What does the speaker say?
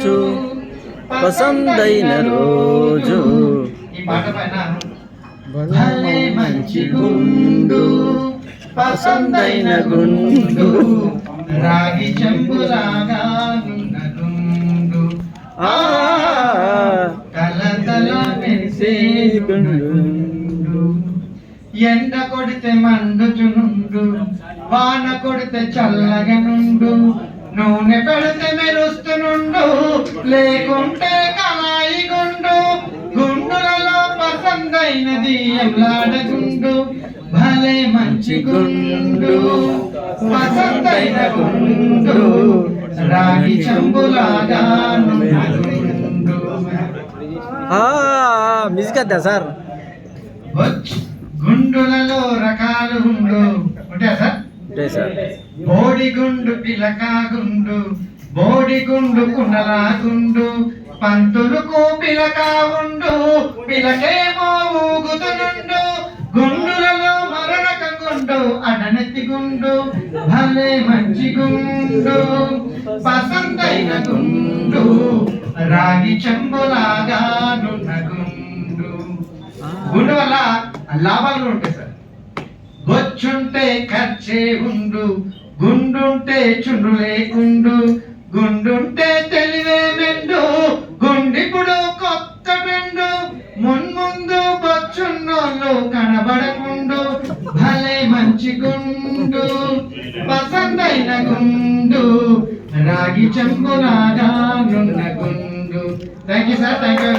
మంచు పసందైన రోజు. ఈ పాట పైన భలే మంచి గుండు పసందైన గుండు రాగి చెంబులాగా ఉన్న గుండు కలతల మెరిసే గుండు. ఎండ కొడితే మండుచునుండు, వాన కొడితే చల్లగా నుండు, నూనె పెడితే మెరుస్తునుండు, లేకుంటే కళాయి గుండు. గుండులలో పసందైనది ఎంలాడగుండు, భలే మంచి గుండు పసందైన గుండు రాగి చెంబులాగా గుండు. మ్యూజిక్ వద్దా సార్? గుండులలో రకాలు ఉండు ఉంటాయా సార్? ఉంటాయి సార్. బోడిగుండు పిలకా గుండు, బోడిగుండు కుండలా గుండు, పంతులకు పిలకా ఉండు, పిలకేమో ఊగుతునుండు. గుండులలో మరొక గుండు అడనెత్తి గుండు, భలే మంచి గుండు పసందైన గుండు రాగి చెంబులాగా నున్న గుండు. గుండు వల్ల లాభాలు ఉంటాయి సార్. బొచ్చుంటే ఖర్చే ఉండు, గుండుంటే చుండు లేకుండు, గుండుంటే తెలివే మెండు, గుండిప్పుడు కొత్త పెండు, మున్ముందు బొచ్చున్నోళ్ళు కనబడకుండు, భలే మంచి గుండు పసందైన గుండు రాగి చెంబులాగా నున్న గుండు. Thank you sir, thank you.